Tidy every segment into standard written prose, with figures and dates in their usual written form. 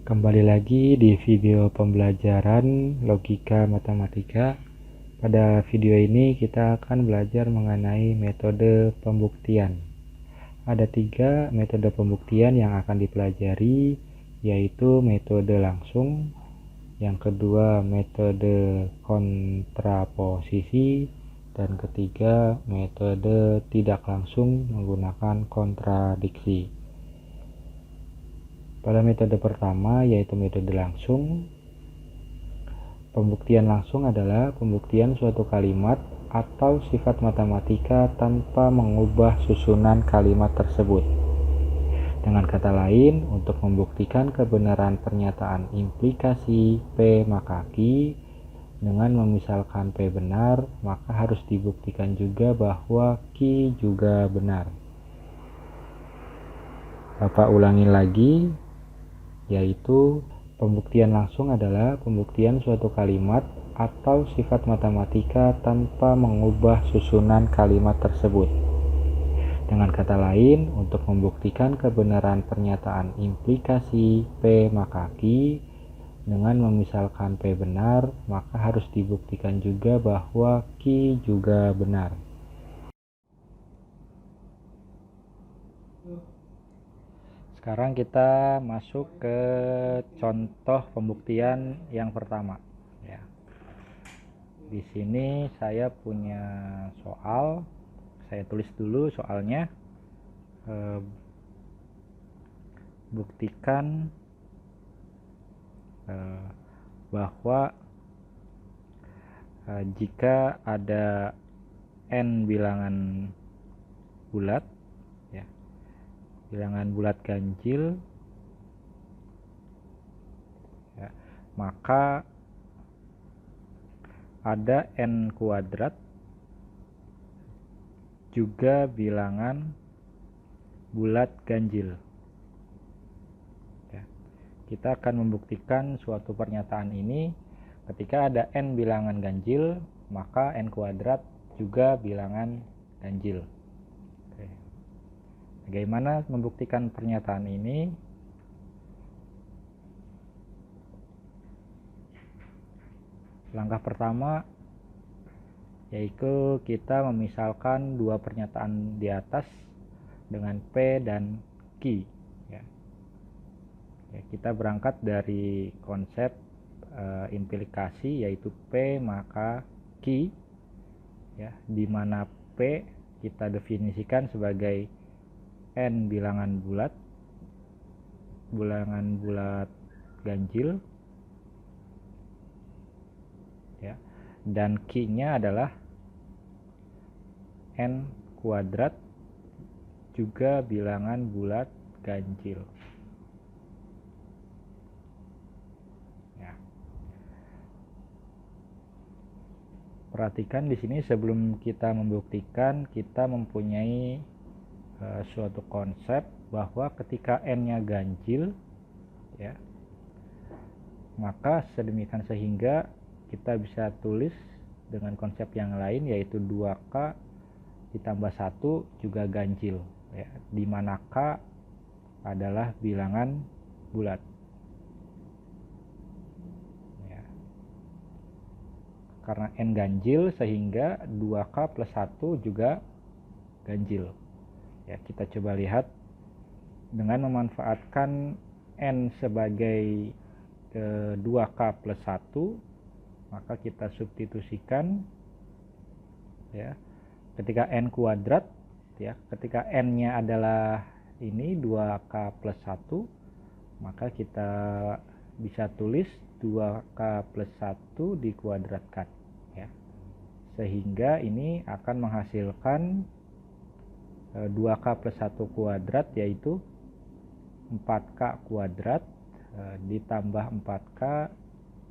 Kembali lagi di video pembelajaran logika matematika. Pada video ini kita akan belajar mengenai metode pembuktian. Ada 3 metode pembuktian yang akan dipelajari, yaitu metode langsung, yang kedua metode kontraposisi, dan ketiga metode tidak langsung menggunakan kontradiksi. Pada metode pertama, yaitu metode langsung, pembuktian langsung adalah pembuktian suatu kalimat atau sifat matematika tanpa mengubah susunan kalimat tersebut. Dengan kata lain, untuk membuktikan kebenaran pernyataan implikasi P maka Q, dengan memisalkan P benar, maka harus dibuktikan juga bahwa Q juga benar. Bapak ulangi lagi, yaitu pembuktian langsung adalah pembuktian suatu kalimat atau sifat matematika tanpa mengubah susunan kalimat tersebut. Dengan kata lain, untuk membuktikan kebenaran pernyataan implikasi P maka Q, dengan memisalkan P benar, maka harus dibuktikan juga bahwa Q juga benar. Sekarang kita masuk ke contoh pembuktian yang pertama. Ya. Di sini saya punya soal. Saya tulis dulu soalnya. Buktikan bahwa jika ada n bilangan bulat, ya, bilangan bulat ganjil, ya, maka ada n kuadrat juga bilangan bulat ganjil. Ya, kita akan membuktikan suatu pernyataan ini ketika ada n bilangan ganjil, maka n kuadrat juga bilangan ganjil. Bagaimana membuktikan pernyataan ini? Langkah pertama yaitu kita memisalkan dua pernyataan di atas dengan P dan Q. Ya, kita berangkat dari konsep implikasi, yaitu P maka Q, ya, di mana P kita definisikan sebagai n bilangan bulat ganjil, ya, dan Q-nya adalah n kuadrat juga bilangan bulat ganjil. Ya. Perhatikan di sini sebelum kita membuktikan, kita mempunyai suatu konsep bahwa ketika n-nya ganjil, ya, maka sedemikian sehingga kita bisa tulis dengan konsep yang lain, yaitu 2K ditambah 1 juga ganjil, ya, di mana K adalah bilangan bulat. Ya. Karena n ganjil sehingga 2K plus 1 juga ganjil. Ya, kita coba lihat dengan memanfaatkan n sebagai 2K plus 1, maka kita substitusikan, ya, ketika n kuadrat, ya, ketika n-nya adalah ini 2K plus 1, maka kita bisa tulis 2K plus 1 dikuadratkan, ya, sehingga ini akan menghasilkan 2K plus 1 kuadrat, yaitu 4K kuadrat ditambah 4K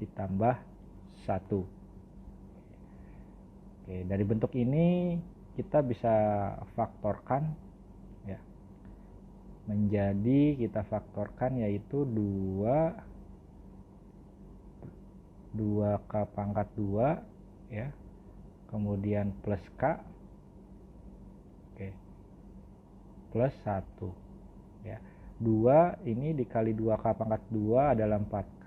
ditambah 1. Oke, dari bentuk ini kita bisa faktorkan, ya, menjadi kita faktorkan yaitu 2K pangkat 2, ya, kemudian plus K, oke, plus 1, ya. 2 ini dikali 2K pangkat 2 adalah 4K.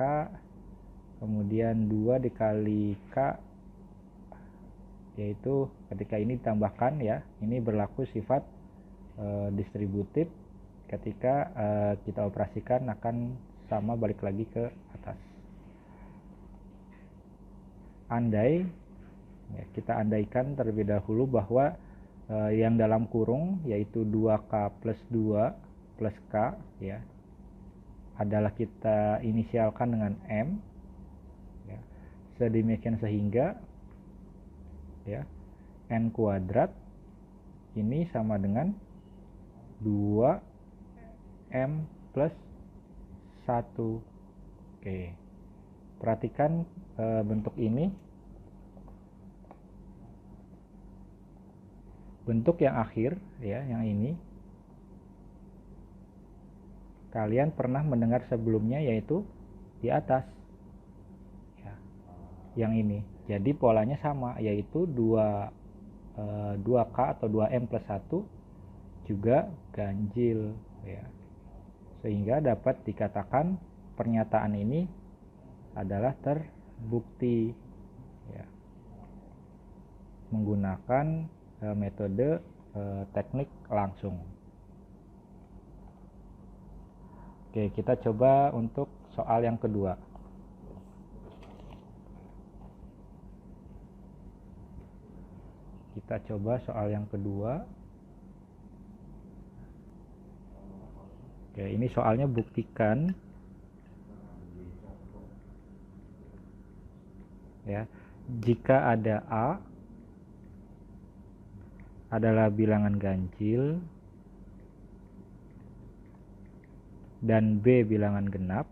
Kemudian 2 dikali K, yaitu ketika ini ditambahkan ya, ini berlaku sifat distributif. Ketika kita operasikan akan sama balik lagi ke atas. Andai ya, kita andaikan terlebih dahulu bahwa yang dalam kurung yaitu 2K plus 2 plus K ya adalah kita inisialkan dengan M ya, sedemikian sehingga ya N kuadrat ini sama dengan 2M plus 1. Oke, perhatikan bentuk ini, bentuk yang akhir ya, yang ini kalian pernah mendengar sebelumnya, yaitu di atas ya, yang ini. Jadi polanya sama, yaitu 2K atau 2M plus 1 juga ganjil ya, sehingga dapat dikatakan pernyataan ini adalah terbukti ya, menggunakan metode teknik langsung. Oke, kita coba untuk soal yang kedua. Kita coba soal yang kedua. Oke, ini soalnya buktikan ya, jika ada A adalah bilangan ganjil dan B bilangan genap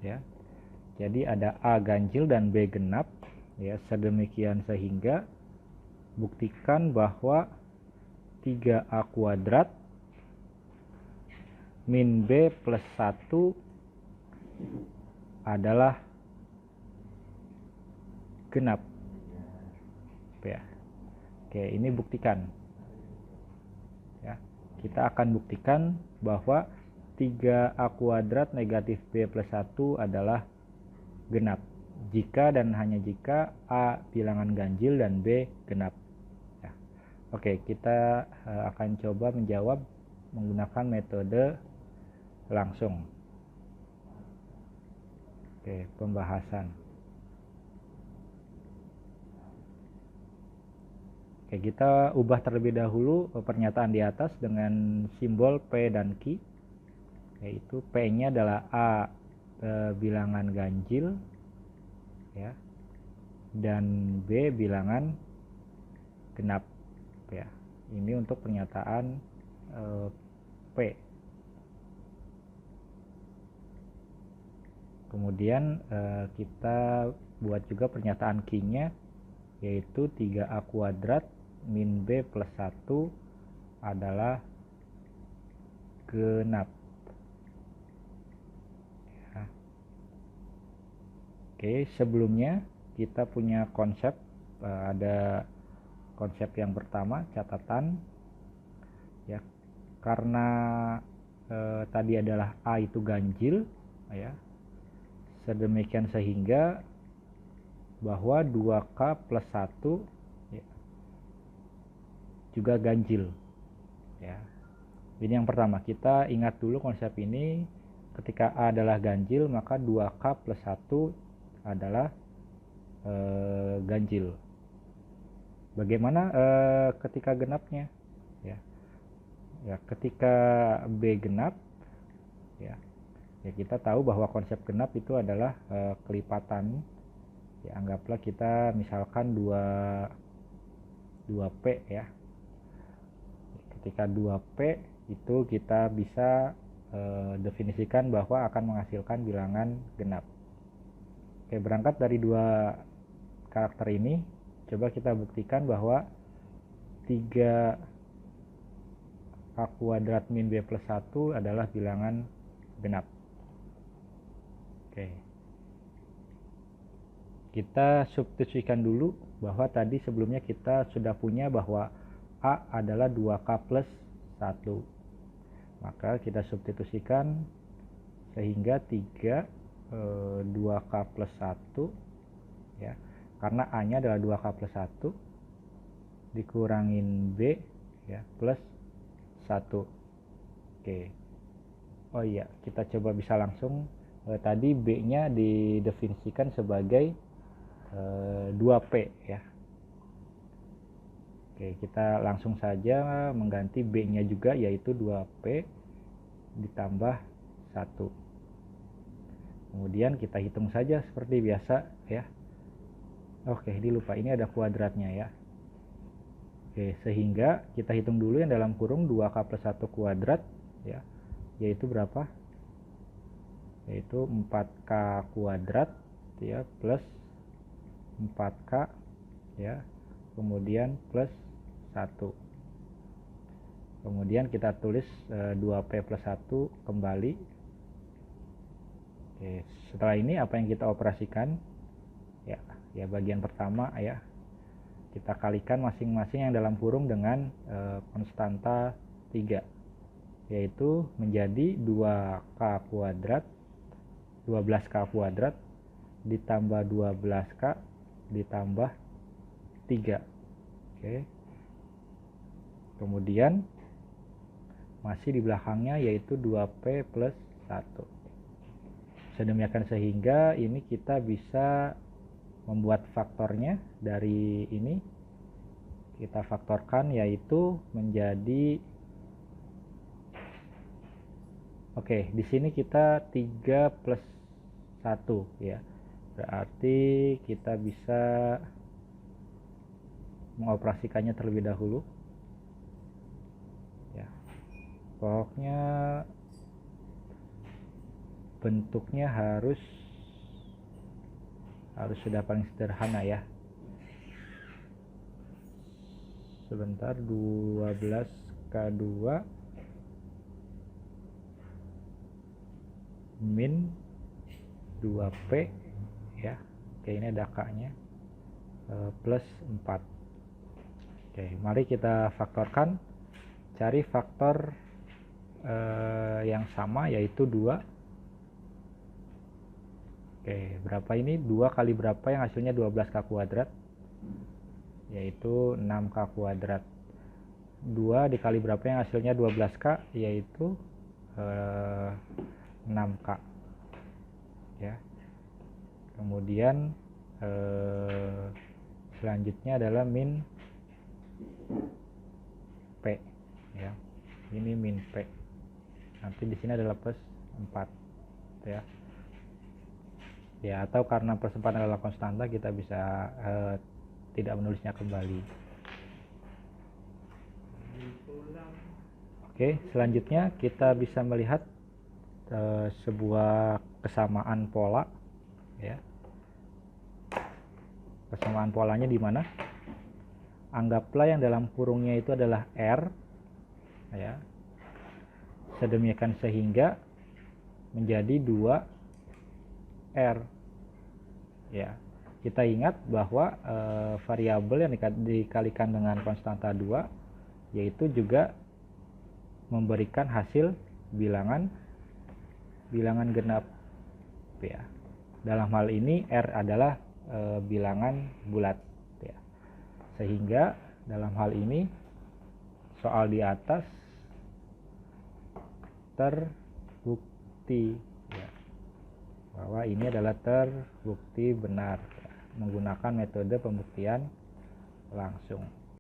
ya. Jadi ada A ganjil dan B genap ya, sedemikian sehingga buktikan bahwa 3A kuadrat min B plus 1 adalah genap ya. Oke, ini buktikan ya. Kita akan buktikan bahwa 3A kuadrat negatif B plus 1 adalah genap jika dan hanya jika A bilangan ganjil dan B genap ya. Oke, kita akan coba menjawab menggunakan metode langsung. Oke, pembahasan. Oke, kita ubah terlebih dahulu pernyataan di atas dengan simbol P dan Q, yaitu P-nya adalah A bilangan ganjil ya, dan B bilangan genap ya. Ini untuk pernyataan P. Kemudian kita buat juga pernyataan Q-nya, yaitu 3A kuadrat min B plus 1 adalah genap ya. Oke, sebelumnya kita punya konsep, ada konsep yang pertama, catatan ya, karena tadi adalah A itu ganjil ya, sedemikian sehingga bahwa 2K plus 1 ya, juga ganjil ya. Ini yang pertama, kita ingat dulu konsep ini. Ketika A adalah ganjil, maka 2K plus 1 adalah ganjil. Bagaimana ketika genapnya ya? Ya, ketika B genap ya, ya kita tahu bahwa konsep genap itu adalah kelipatan ya. Anggaplah kita misalkan 2P ya. Ketika 2P itu kita bisa definisikan bahwa akan menghasilkan bilangan genap. Oke, berangkat dari dua karakter ini, coba kita buktikan bahwa 3A kuadrat min B plus 1 adalah bilangan genap. Oke, kita substitusikan dulu bahwa tadi sebelumnya kita sudah punya bahwa A adalah 2K plus 1. Maka kita substitusikan sehingga 2K plus 1 ya. Karena A nya adalah 2K plus 1 dikurangin B ya plus 1. Oke. Oh iya, kita coba bisa langsung tadi B nya didefinisikan sebagai 2P ya. Oke, kita langsung saja mengganti B nya juga, yaitu 2P ditambah 1. Kemudian kita hitung saja seperti biasa ya. Oke, ini lupa, ini ada kuadratnya ya. Oke, sehingga kita hitung dulu yang dalam kurung 2K plus 1 kuadrat ya, yaitu berapa? Yaitu 4K kuadrat ya, plus 4K ya, kemudian plus 1. Kemudian kita tulis 2P plus 1 kembali. Oke, setelah ini apa yang kita operasikan? Ya bagian pertama ya, kita kalikan masing-masing yang dalam kurung dengan konstanta 3, yaitu menjadi 2K kuadrat 12K kuadrat ditambah 12K ditambah 3. Oke. Kemudian masih di belakangnya yaitu 2P plus 1. Sedemikian sehingga ini kita bisa membuat faktornya dari ini. Kita faktorkan yaitu menjadi, oke, di sini kita 3 plus 1 ya. Berarti kita bisa mengoperasikannya terlebih dahulu. Ya. Pokoknya bentuknya harus sudah paling sederhana ya. Sebentar, 12K2 min 2P ya. Oke, ini ada K-nya plus 4. Oke, mari kita faktorkan. Cari faktor yang sama yaitu 2. Oke, berapa ini? 2 kali berapa yang hasilnya 12K kuadrat? Yaitu 6K kuadrat. 2 dikali berapa yang hasilnya 12K? Yaitu 6K. Ya. Kemudian selanjutnya adalah min P. Ya. Ini min P. Nanti di sini adalah plus 4. Ya. Ya, atau karena persempatan adalah konstanta, kita bisa tidak menulisnya kembali. Oke, selanjutnya kita bisa melihat sebuah kesamaan pola ya. Kesamaan polanya di mana? Anggaplah yang dalam kurungnya itu adalah R ya. Sedemikian sehingga menjadi 2R ya. Kita ingat bahwa variabel yang dikalikan dengan konstanta 2 yaitu juga memberikan hasil bilangan genap ya. Dalam hal ini R adalah bilangan bulat ya. Sehingga dalam hal ini soal di atas terbukti ya, bahwa ini adalah terbukti benar ya, menggunakan metode pembuktian langsung.